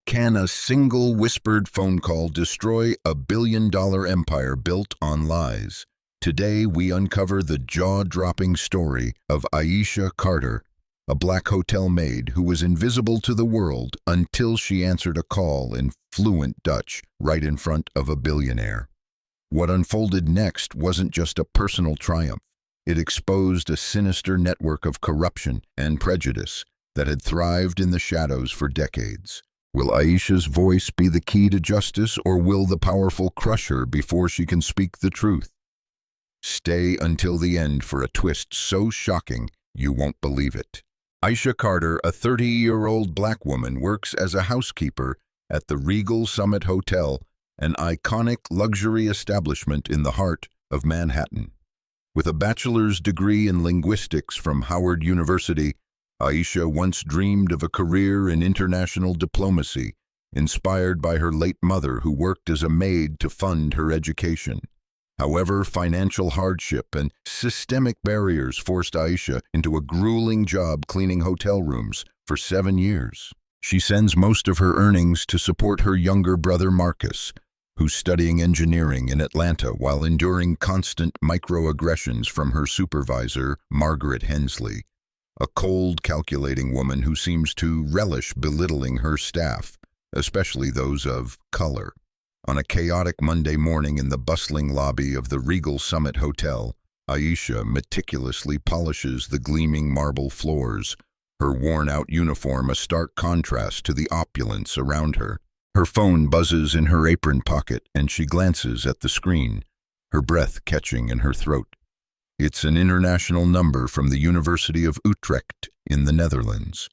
Can a single whispered phone call destroy a billion-dollar empire built on lies? Today, we uncover the jaw-dropping story of Aisha Carter, a black hotel maid who was invisible to the world until she answered a call in fluent Dutch right in front of a billionaire. What unfolded next wasn't just a personal triumph. It exposed a sinister network of corruption and prejudice that had thrived in the shadows for decades. Will Aisha's voice be the key to justice, or will the powerful crush her before she can speak the truth? Stay until the end for a twist so shocking you won't believe it. Aisha Carter, a 30-year-old black woman, works as a housekeeper at the Regal Summit Hotel, an iconic luxury establishment in the heart of Manhattan. With a bachelor's degree in linguistics from Howard University, Aisha once dreamed of a career in international diplomacy, inspired by her late mother who worked as a maid to fund her education. However, financial hardship and systemic barriers forced Aisha into a grueling job cleaning hotel rooms for 7 years. She sends most of her earnings to support her younger brother Marcus, who's studying engineering in Atlanta while enduring constant microaggressions from her supervisor, Margaret Hensley, a cold, calculating woman who seems to relish belittling her staff, especially those of color. On a chaotic Monday morning in the bustling lobby of the Regal Summit Hotel, Aisha meticulously polishes the gleaming marble floors, her worn-out uniform a stark contrast to the opulence around her. Her phone buzzes in her apron pocket, and she glances at the screen, her breath catching in her throat. It's an international number from the University of Utrecht in the Netherlands.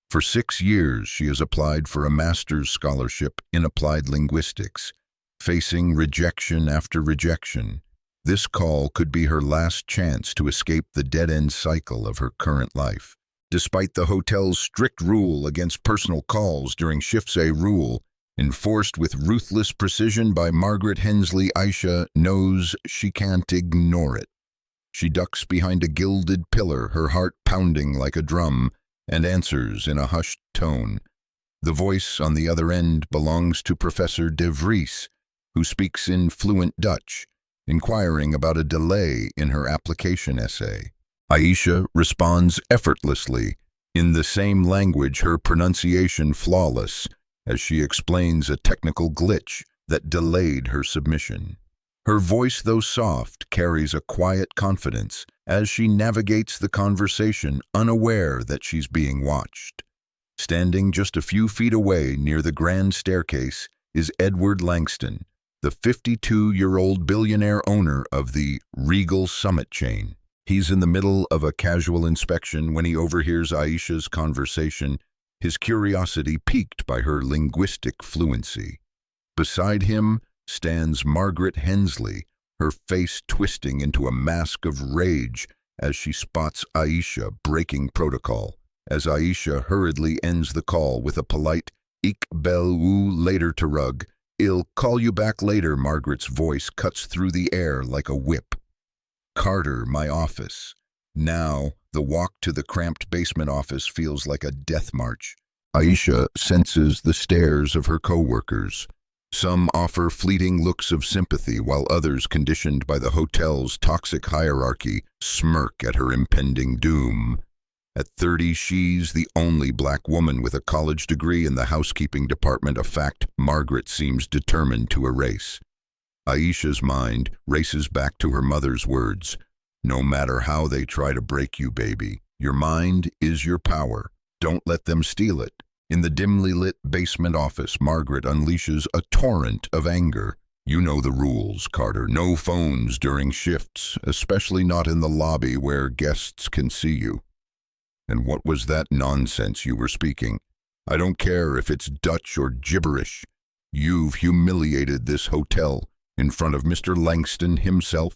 For 6 years, she has applied for a master's scholarship in applied linguistics, facing rejection after rejection. This call could be her last chance to escape the dead-end cycle of her current life. Despite the hotel's strict rule against personal calls during shifts, a rule enforced with ruthless precision by Margaret Hensley, Aisha knows she can't ignore it. She ducks behind a gilded pillar, her heart pounding like a drum, and answers in a hushed tone. The voice on the other end belongs to Professor De Vries, who speaks in fluent Dutch, inquiring about a delay in her application essay. Aisha responds effortlessly, in the same language, her pronunciation flawless, as she explains a technical glitch that delayed her submission. Her voice, though soft, carries a quiet confidence as she navigates the conversation, unaware that she's being watched. Standing just a few feet away near the grand staircase is Edward Langston, the 52-year-old billionaire owner of the Regal Summit chain. He's in the middle of a casual inspection when he overhears Aisha's conversation, his curiosity piqued by her linguistic fluency. Beside him stands Margaret Hensley, her face twisting into a mask of rage as she spots Aisha breaking protocol. As Aisha hurriedly ends the call with a polite, "Ik bel u later" to rug, "I'll call you back later," Margaret's voice cuts through the air like a whip. "Carter, my office." Now, the walk to the cramped basement office feels like a death march. Aisha senses the stares of her co-workers. Some offer fleeting looks of sympathy, while others, conditioned by the hotel's toxic hierarchy, smirk at her impending doom. At 30, she's the only black woman with a college degree in the housekeeping department, a fact Margaret seems determined to erase. Aisha's mind races back to her mother's words, "No matter how they try to break you, baby, your mind is your power. Don't let them steal it." In the dimly lit basement office, Margaret unleashes a torrent of anger. "You know the rules, Carter. No phones during shifts, especially not in the lobby where guests can see you. And what was that nonsense you were speaking? I don't care if it's Dutch or gibberish. You've humiliated this hotel in front of Mr. Langston himself."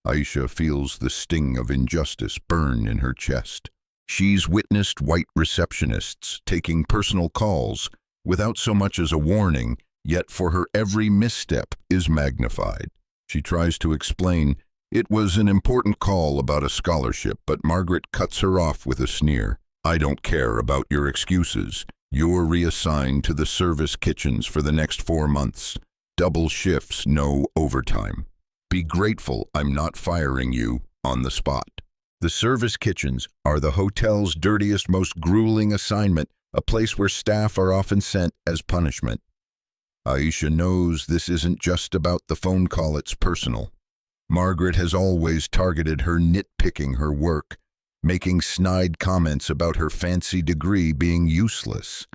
Aisha feels the sting of injustice burn in her chest. She's witnessed white receptionists taking personal calls without so much as a warning, yet for her every misstep is magnified. She tries to explain it was an important call about a scholarship, but Margaret cuts her off with a sneer. "I don't care about your excuses. You're reassigned to the service kitchens for the next 4 months. Double shifts, no overtime. Be grateful I'm not firing you on the spot. The service kitchens are the hotel's dirtiest, most grueling assignment, a place where staff are often sent as punishment. Aisha knows this isn't just about the phone call, it's personal. Margaret has always targeted her, nitpicking her work, making snide comments about her fancy degree being useless.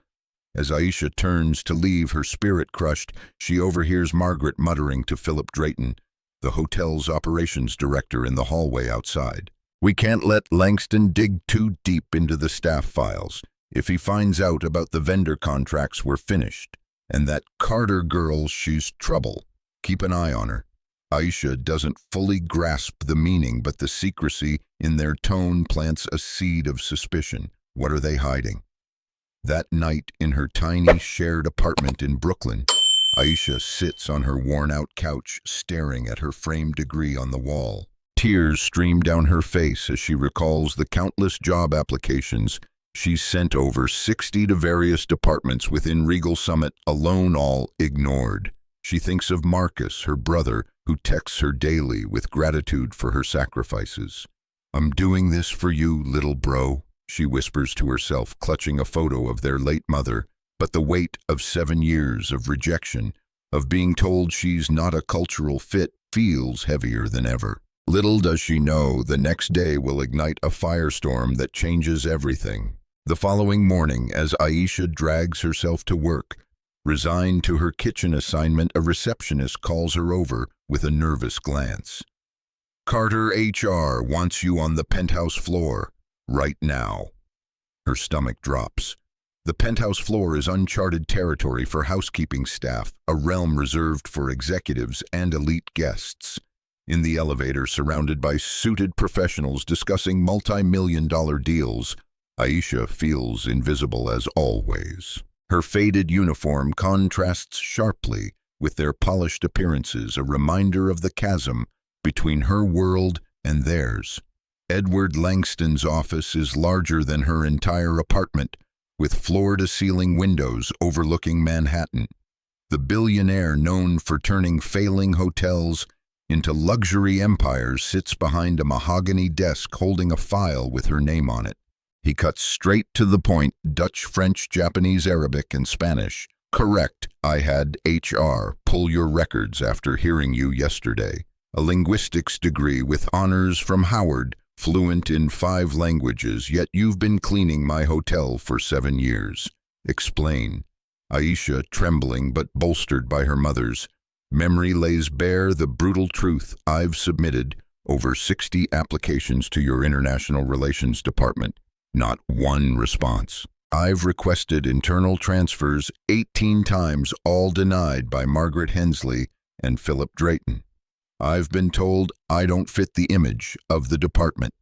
As Aisha turns to leave, her spirit crushed, she overhears Margaret muttering to Philip Drayton, the hotel's operations director, in the hallway outside. We can't let Langston dig too deep into the staff files. If he finds out about the vendor contracts, we're finished. And that Carter girl, she's trouble. Keep an eye on her. Aisha doesn't fully grasp the meaning, but the secrecy in their tone plants a seed of suspicion. What are they hiding? That night in her tiny shared apartment in Brooklyn, Aisha sits on her worn-out couch, staring at her framed degree on the wall. Tears stream down her face as she recalls the countless job applications she's sent, over 60 to various departments within Regal Summit alone, all ignored. She thinks of Marcus, her brother, who texts her daily with gratitude for her sacrifices. I'm doing this for you, little bro, she whispers to herself, clutching a photo of their late mother. But the weight of 7 years of rejection, of being told she's not a cultural fit, feels heavier than ever. Little does she know, the next day will ignite a firestorm that changes everything. The following morning, as Aisha drags herself to work, resigned to her kitchen assignment, a receptionist calls her over with a nervous glance. Carter HR wants you on the penthouse floor, right now. Her stomach drops. The penthouse floor is uncharted territory for housekeeping staff, a realm reserved for executives and elite guests. In the elevator, surrounded by suited professionals discussing multi-million-dollar deals, Aisha feels invisible as always. Her faded uniform contrasts sharply with their polished appearances, a reminder of the chasm between her world and theirs. Edward Langston's office is larger than her entire apartment, with floor-to-ceiling windows overlooking Manhattan. The billionaire known for turning failing hotels into luxury empires sits behind a mahogany desk holding a file with her name on it. He cuts straight to the point: Dutch, French, Japanese, Arabic, and Spanish. Correct, I had HR pull your records after hearing you yesterday. A linguistics degree with honors from Howard, fluent in 5 languages, yet you've been cleaning my hotel for 7 years. Explain. Aisha, trembling but bolstered by her mother's memory, lays bare the brutal truth. I've submitted over 60 applications to your international relations department. Not one response. I've requested internal transfers 18 times, all denied by Margaret Hensley and Philip Drayton. I've been told I don't fit the image of the department.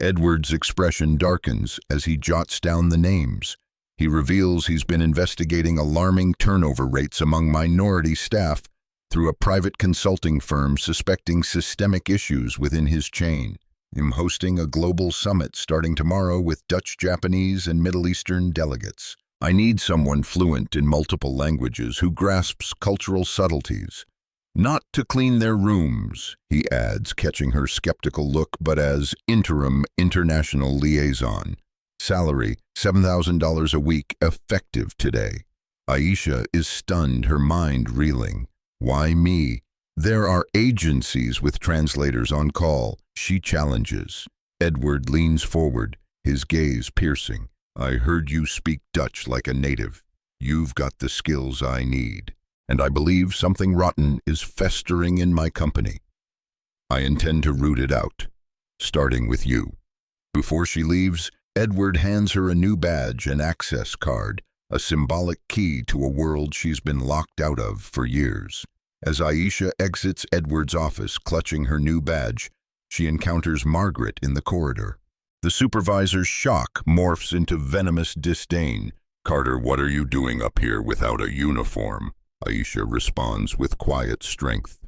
Edward's expression darkens as he jots down the names. He reveals he's been investigating alarming turnover rates among minority staff through a private consulting firm suspecting systemic issues within his chain. I'm hosting a global summit starting tomorrow with Dutch, Japanese, and Middle Eastern delegates. I need someone fluent in multiple languages who grasps cultural subtleties. Not to clean their rooms, he adds, catching her skeptical look, but as interim international liaison. Salary, $7,000 a week, effective today. Aisha is stunned, her mind reeling. Why me? There are agencies with translators on call, she challenges. Edward leans forward, his gaze piercing. I heard you speak Dutch like a native. You've got the skills I need. And I believe something rotten is festering in my company. I intend to root it out, starting with you. Before she leaves, Edward hands her a new badge, an access card, a symbolic key to a world she's been locked out of for years. As Aisha exits Edward's office, clutching her new badge, she encounters Margaret in the corridor. The supervisor's shock morphs into venomous disdain. Carter, what are you doing up here without a uniform? Aisha responds with quiet strength.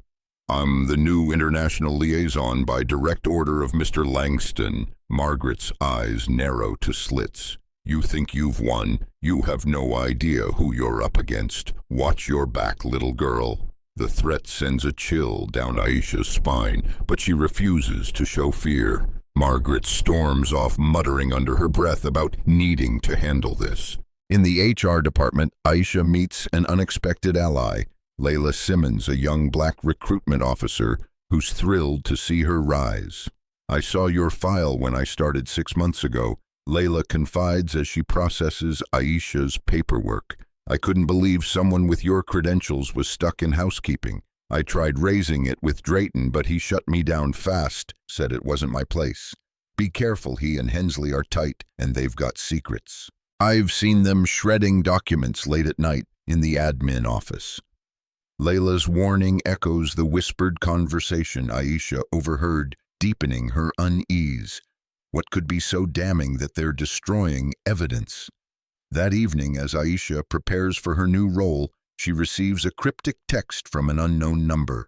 I'm the new international liaison by direct order of Mr. Langston. Margaret's eyes narrow to slits. You think you've won? You have no idea who you're up against. Watch your back, little girl. The threat sends a chill down Aisha's spine, but she refuses to show fear. Margaret storms off, muttering under her breath about needing to handle this. In the HR department, Aisha meets an unexpected ally, Layla Simmons, a young black recruitment officer who's thrilled to see her rise. "I saw your file when I started 6 months ago," Layla confides as she processes Aisha's paperwork. "I couldn't believe someone with your credentials was stuck in housekeeping. I tried raising it with Drayton, but he shut me down fast, said it wasn't my place. Be careful, he and Hensley are tight, and they've got secrets. I've seen them shredding documents late at night in the admin office." Layla's warning echoes the whispered conversation Aisha overheard, deepening her unease. What could be so damning that they're destroying evidence? That evening, as Aisha prepares for her new role, she receives a cryptic text from an unknown number.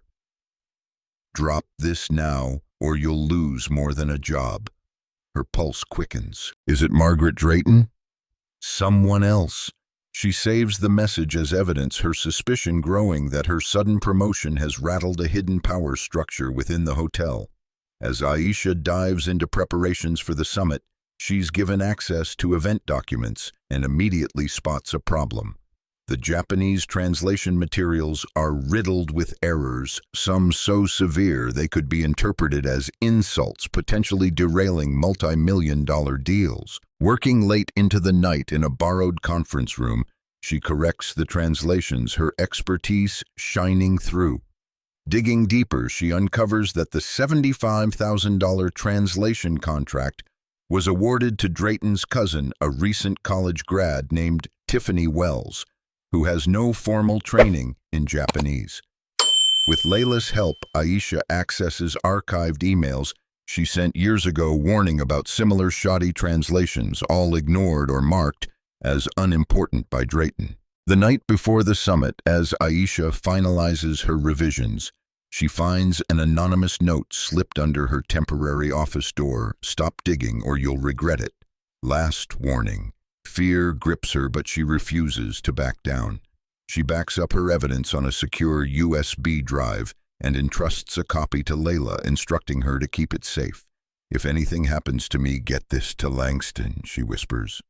"Drop this now, or you'll lose more than a job." Her pulse quickens. Is it Margaret Drayton? Someone else. She saves the message as evidence, her suspicion growing that her sudden promotion has rattled a hidden power structure within the hotel. As Aisha dives into preparations for the summit, she's given access to event documents and immediately spots a problem. The Japanese translation materials are riddled with errors, some so severe they could be interpreted as insults, potentially derailing multi-million-dollar deals. Working late into the night in a borrowed conference room, she corrects the translations, her expertise shining through. Digging deeper, she uncovers that the $75,000 translation contract was awarded to Drayton's cousin, a recent college grad named Tiffany Wells, who has no formal training in Japanese. With Layla's help, Aisha accesses archived emails she sent years ago warning about similar shoddy translations, all ignored or marked as unimportant by Drayton. The night before the summit, as Aisha finalizes her revisions, she finds an anonymous note slipped under her temporary office door. "Stop digging or you'll regret it. Last warning." Fear grips her, but she refuses to back down. She backs up her evidence on a secure USB drive and entrusts a copy to Layla, instructing her to keep it safe. "If anything happens to me, get this to Langston," she whispers.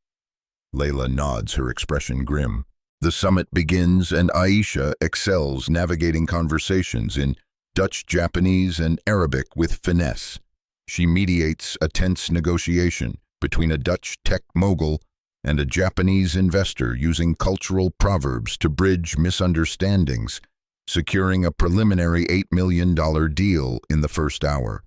Layla nods, her expression grim. The summit begins, and Aisha excels navigating conversations in Dutch, Japanese, and Arabic with finesse. She mediates a tense negotiation between a Dutch tech mogul and a Japanese investor, using cultural proverbs to bridge misunderstandings, securing a preliminary $8 million deal in the first hour.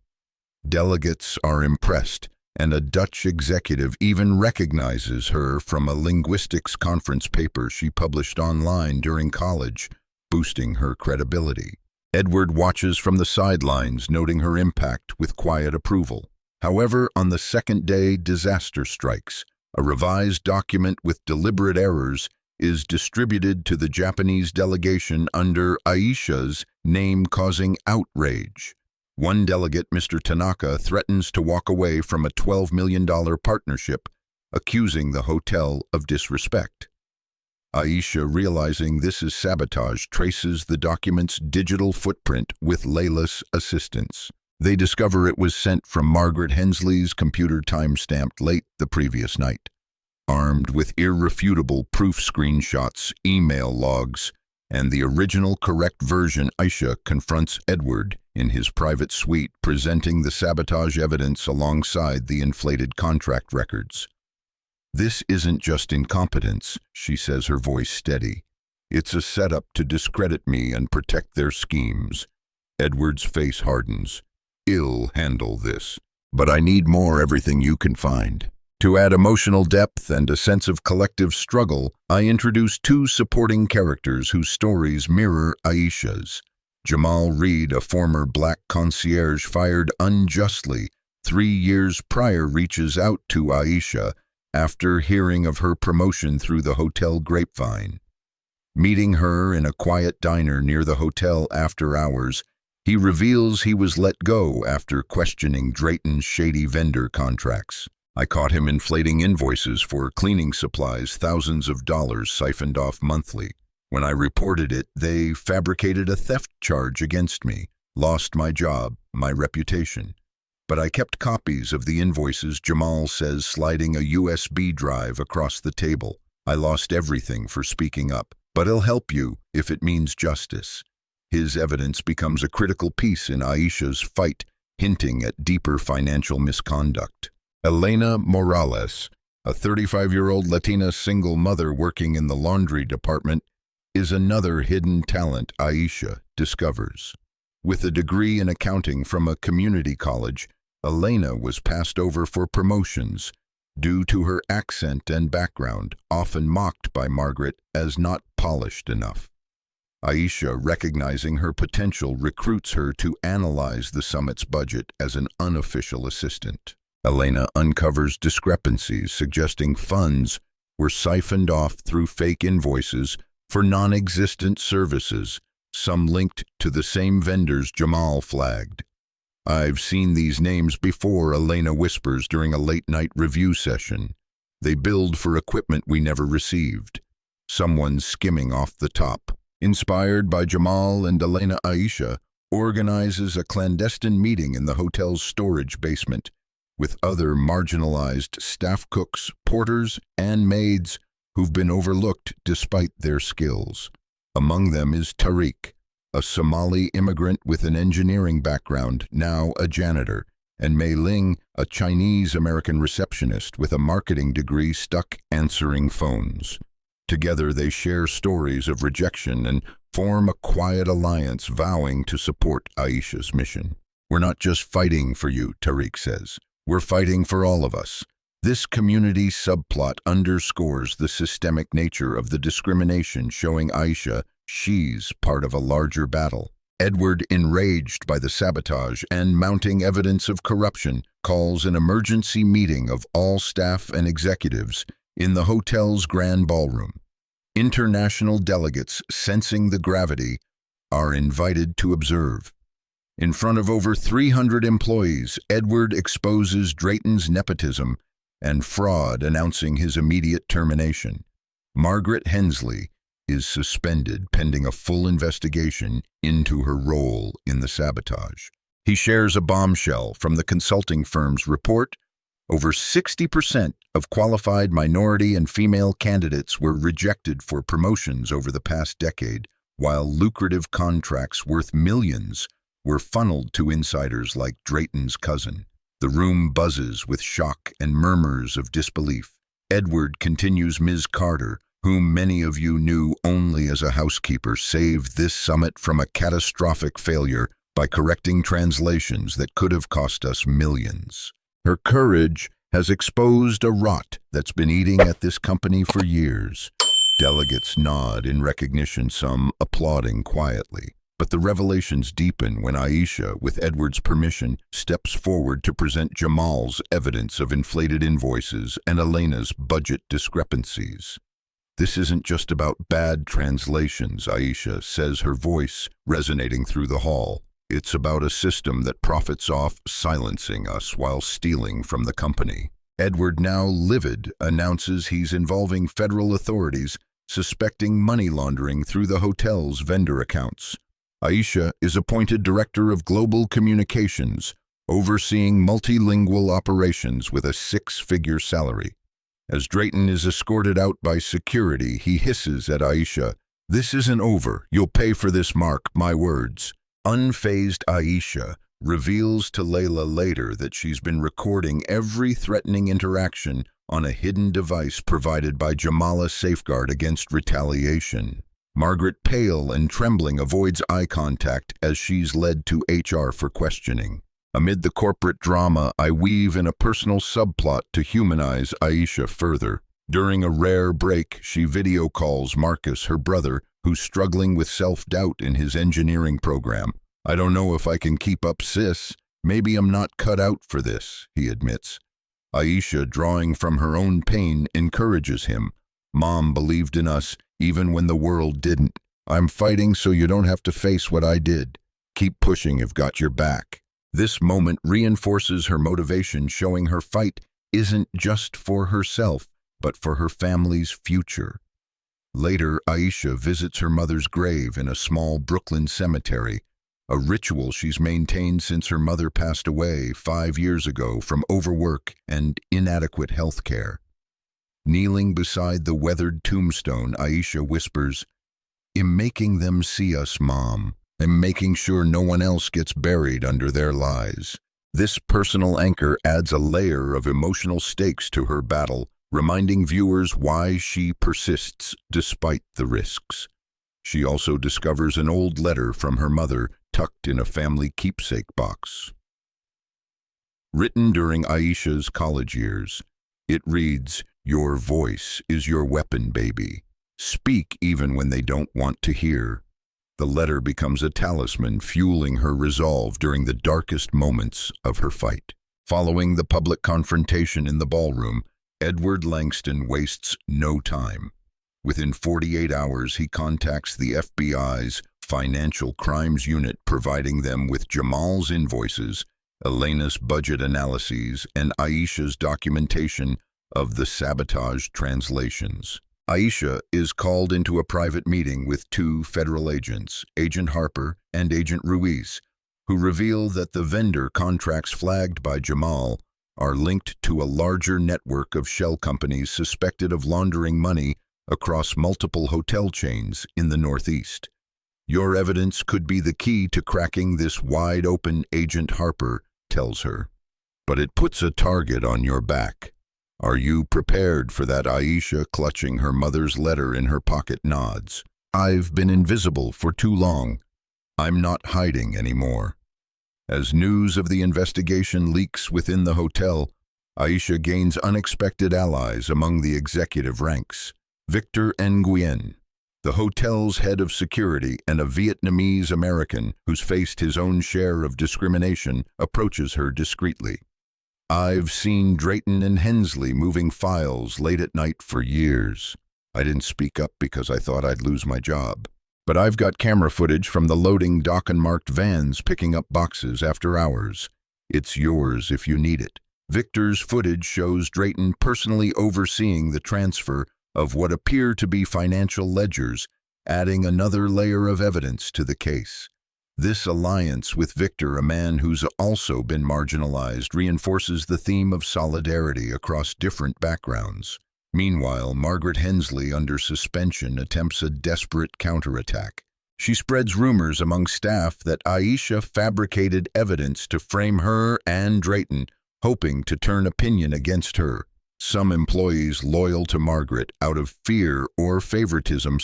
Delegates are impressed, and a Dutch executive even recognizes her from a linguistics conference paper she published online during college, boosting her credibility. Edward watches from the sidelines, noting her impact with quiet approval. However, on the second day, disaster strikes. A revised document with deliberate errors is distributed to the Japanese delegation under Aisha's name, causing outrage. One delegate, Mr. Tanaka, threatens to walk away from a $12 million partnership, accusing the hotel of disrespect. Aisha, realizing this is sabotage, traces the document's digital footprint with Layla's assistance. They discover it was sent from Margaret Hensley's computer, time-stamped late the previous night. Armed with irrefutable proof screenshots, email logs, and the original correct version, Aisha confronts Edward in his private suite, presenting the sabotage evidence alongside the inflated contract records. "This isn't just incompetence," she says, her voice steady. "It's a setup to discredit me and protect their schemes." Edward's face hardens. "I'll handle this, but I need more, everything you can find." To add emotional depth and a sense of collective struggle, I introduce two supporting characters whose stories mirror Aisha's. Jamal Reed, a former black concierge fired unjustly 3 years prior, reaches out to Aisha after hearing of her promotion through the hotel grapevine. Meeting her in a quiet diner near the hotel after hours, he reveals he was let go after questioning Drayton's shady vendor contracts. I caught him inflating invoices for cleaning supplies, thousands of dollars siphoned off monthly. When I reported it, they fabricated a theft charge against me, lost my job, my reputation. But I kept copies of the invoices, Jamal says, sliding a USB drive across the table. I lost everything for speaking up, but it'll help you if it means justice. His evidence becomes a critical piece in Aisha's fight, hinting at deeper financial misconduct. Elena Morales, a 35-year-old Latina single mother working in the laundry department, is another hidden talent Aisha discovers. With a degree in accounting from a community college, Elena was passed over for promotions due to her accent and background, often mocked by Margaret as not polished enough. Aisha, recognizing her potential, recruits her to analyze the summit's budget as an unofficial assistant. Elena uncovers discrepancies, suggesting funds were siphoned off through fake invoices for non-existent services, some linked to the same vendors Jamal flagged. "I've seen these names before," Elena whispers during a late-night review session. "They billed for equipment we never received." Someone's skimming off the top. Inspired by Jamal and Elena, Aisha organizes a clandestine meeting in the hotel's storage basement with other marginalized staff cooks, porters, and maids who've been overlooked despite their skills. Among them is Tariq, a Somali immigrant with an engineering background, now a janitor, and Mei Ling, a Chinese-American receptionist with a marketing degree stuck answering phones. Together they share stories of rejection and form a quiet alliance, vowing to support Aisha's mission. "We're not just fighting for you," Tariq says. "We're fighting for all of us." This community subplot underscores the systemic nature of the discrimination, showing Aisha she's part of a larger battle. Edward, enraged by the sabotage and mounting evidence of corruption, calls an emergency meeting of all staff and executives in the hotel's grand ballroom. International delegates, sensing the gravity, are invited to observe. In front of over 300 employees, Edward exposes Drayton's nepotism and fraud, announcing his immediate termination. Margaret Hensley is suspended pending a full investigation into her role in the sabotage. He shares a bombshell from the consulting firm's report. Over 60% of qualified minority and female candidates were rejected for promotions over the past decade, while lucrative contracts worth millions were funneled to insiders like Drayton's cousin. The room buzzes with shock and murmurs of disbelief. Edward continues, "Ms. Carter, whom many of you knew only as a housekeeper, saved this summit from a catastrophic failure by correcting translations that could have cost us millions. Her courage has exposed a rot that's been eating at this company for years." Delegates nod in recognition, some applauding quietly. But the revelations deepen when Aisha, with Edward's permission, steps forward to present Jamal's evidence of inflated invoices and Elena's budget discrepancies. "This isn't just about bad translations," Aisha says, her voice resonating through the hall. "It's about a system that profits off silencing us while stealing from the company." Edward, now livid, announces he's involving federal authorities, suspecting money laundering through the hotel's vendor accounts. Aisha is appointed Director of Global Communications, overseeing multilingual operations with a 6-figure salary. As Drayton is escorted out by security, he hisses at Aisha, "This isn't over. You'll pay for this, mark my words." Unfazed Aisha reveals to Layla later that she's been recording every threatening interaction on a hidden device provided by Jamal's safeguard against retaliation. Margaret, pale and trembling, avoids eye contact as she's led to HR for questioning. Amid the corporate drama, I weave in a personal subplot to humanize Aisha further. During a rare break, she video calls Marcus, her brother, who's struggling with self-doubt in his engineering program. "I don't know if I can keep up, sis. Maybe I'm not cut out for this," he admits. Aisha, drawing from her own pain, encourages him. "Mom believed in us even when the world didn't. I'm fighting so you don't have to face what I did. Keep pushing, I've got your back." This moment reinforces her motivation, showing her fight isn't just for herself, but for her family's future. Later, Aisha visits her mother's grave in a small Brooklyn cemetery, a ritual she's maintained since her mother passed away 5 years ago from overwork and inadequate health care. Kneeling beside the weathered tombstone, Aisha whispers, "I'm making them see us, Mom. I'm making sure no one else gets buried under their lies." This personal anchor adds a layer of emotional stakes to her battle, reminding viewers why she persists despite the risks. She also discovers an old letter from her mother tucked in a family keepsake box. Written during Aisha's college years, it reads, "Your voice is your weapon, baby. Speak even when they don't want to hear." The letter becomes a talisman, fueling her resolve during the darkest moments of her fight. Following the public confrontation in the ballroom, Edward Langston wastes no time. Within 48 hours, he contacts the FBI's Financial Crimes Unit, providing them with Jamal's invoices, Elena's budget analyses, and Aisha's documentation of the sabotage translations. Aisha is called into a private meeting with 2 federal agents, Agent Harper and Agent Ruiz, who reveal that the vendor contracts flagged by Jamal are linked to a larger network of shell companies suspected of laundering money across multiple hotel chains in the Northeast. "Your evidence could be the key to cracking this wide open," Agent Harper tells her. "But it puts a target on your back. Are you prepared for that?" Aisha, clutching her mother's letter in her pocket, nods. "I've been invisible for too long. I'm not hiding anymore." As news of the investigation leaks within the hotel, Aisha gains unexpected allies among the executive ranks. Victor Nguyen, the hotel's head of security and a Vietnamese American who's faced his own share of discrimination, approaches her discreetly. "I've seen Drayton and Hensley moving files late at night for years. I didn't speak up because I thought I'd lose my job. But I've got camera footage from the loading dock and marked vans picking up boxes after hours. It's yours if you need it." Victor's footage shows Drayton personally overseeing the transfer of what appear to be financial ledgers, adding another layer of evidence to the case. This alliance with Victor, a man who's also been marginalized, reinforces the theme of solidarity across different backgrounds. Meanwhile, Margaret Hensley, under suspension, attempts a desperate counterattack. She spreads rumors among staff that Aisha fabricated evidence to frame her and Drayton, hoping to turn opinion against her. Some employees loyal to Margaret, out of fear or favoritism,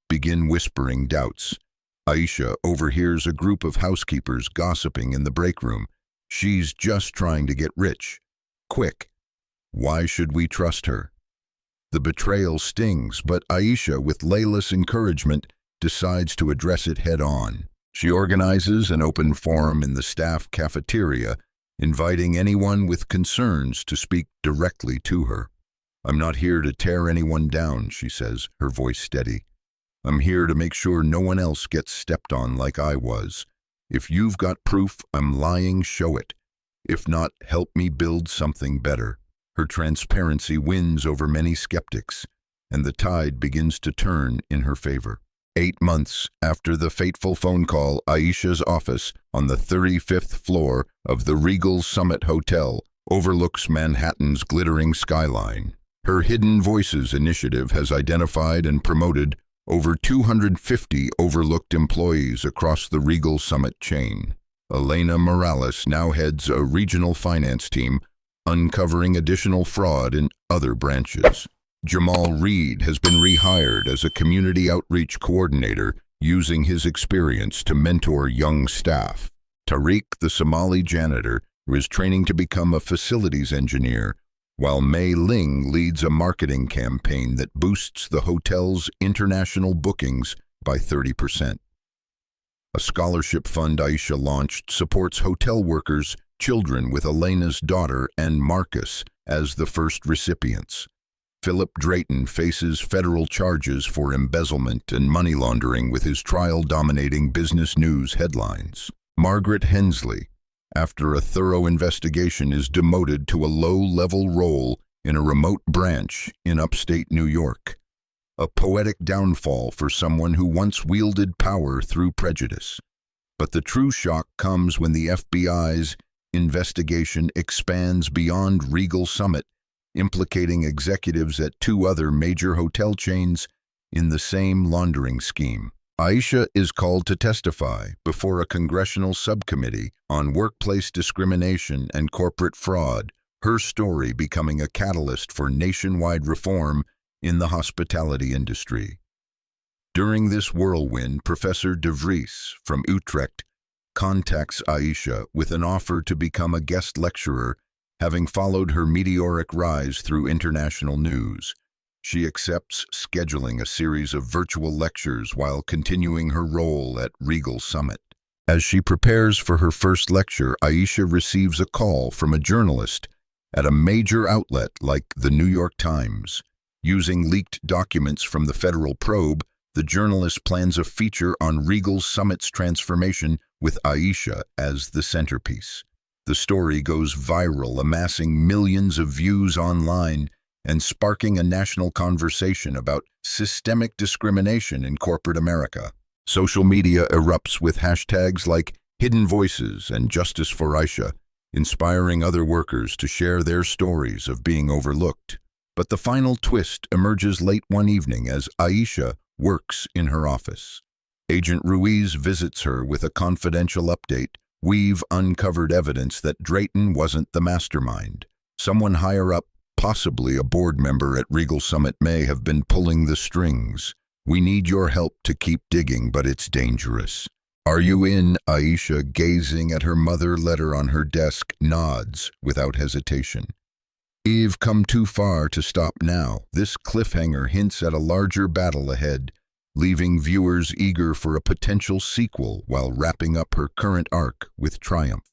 begin whispering doubts. Aisha overhears a group of housekeepers gossiping in the break room. She's just trying to get rich. Quick. Why should we trust her? The betrayal stings, but Aisha, with Layla's encouragement, decides to address it head-on. She organizes an open forum in the staff cafeteria, inviting anyone with concerns to speak directly to her. "I'm not here to tear anyone down," she says, her voice steady. "I'm here to make sure no one else gets stepped on like I was. If you've got proof I'm lying, show it. If not, help me build something better." Her transparency wins over many skeptics, and the tide begins to turn in her favor. 8 months after the fateful phone call, Aisha's office on the 35th floor of the Regal Summit Hotel overlooks Manhattan's glittering skyline. Her Hidden Voices initiative has identified and promoted over 250 overlooked employees across the Regal Summit chain. Elena Morales now heads a regional finance team, uncovering additional fraud in other branches. Jamal Reed has been rehired as a community outreach coordinator, using his experience to mentor young staff. Tariq, the Somali janitor, is training to become a facilities engineer, while Mei Ling leads a marketing campaign that boosts the hotel's international bookings by 30%. A scholarship fund Aisha launched supports hotel workers' children, with Elena's daughter and Marcus as the first recipients. Philip Drayton faces federal charges for embezzlement and money laundering, with his trial dominating Business News headlines. Margaret Hensley, after a thorough investigation, is demoted to a low-level role in a remote branch in upstate New York. A poetic downfall for someone who once wielded power through prejudice. But the true shock comes when the FBI's investigation expands beyond Regal Summit, implicating executives at two other major hotel chains in the same laundering scheme. Aisha is called to testify before a congressional subcommittee on workplace discrimination and corporate fraud, her story becoming a catalyst for nationwide reform in the hospitality industry. During this whirlwind, Professor De Vries from Utrecht contacts Aisha with an offer to become a guest lecturer, having followed her meteoric rise through international news. She accepts, scheduling a series of virtual lectures while continuing her role at Regal Summit. As she prepares for her first lecture, Aisha receives a call from a journalist at a major outlet like the New York Times. Using leaked documents from the federal probe, the journalist plans a feature on Regal Summit's transformation with Aisha as the centerpiece. The story goes viral, amassing millions of views online and sparking a national conversation about systemic discrimination in corporate America. Social media erupts with hashtags like Hidden Voices and Justice for Aisha, inspiring other workers to share their stories of being overlooked. But the final twist emerges late one evening as Aisha works in her office. Agent Ruiz visits her with a confidential update. We've uncovered evidence that Drayton wasn't the mastermind. Someone higher up, possibly a board member at Regal Summit, may have been pulling the strings. We need your help to keep digging, but it's dangerous. Are you in? Aisha, gazing at her mother letter on her desk, nods without hesitation. You've come too far to stop now. This cliffhanger hints at a larger battle ahead, leaving viewers eager for a potential sequel while wrapping up her current arc with triumph.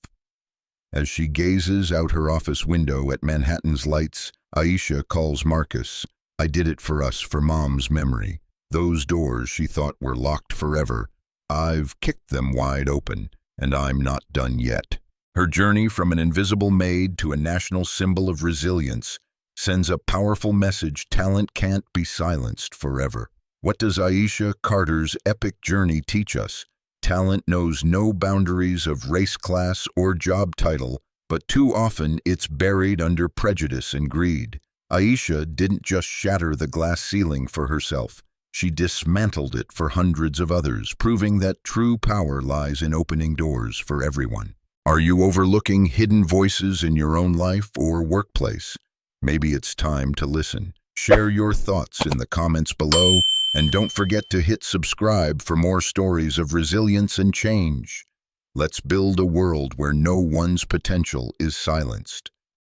As she gazes out her office window at Manhattan's lights, Aisha calls Marcus. I did it for us, for Mom's memory. Those doors she thought were locked forever, I've kicked them wide open, and I'm not done yet. Her journey from an invisible maid to a national symbol of resilience sends a powerful message: talent can't be silenced forever. What does Aisha Carter's epic journey teach us? Talent knows no boundaries of race, class, or job title, but too often it's buried under prejudice and greed. Aisha didn't just shatter the glass ceiling for herself. She dismantled it for hundreds of others, proving that true power lies in opening doors for everyone. Are you overlooking hidden voices in your own life or workplace? Maybe it's time to listen. Share your thoughts in the comments below, and don't forget to hit subscribe for more stories of resilience and change. Let's build a world where no one's potential is silenced.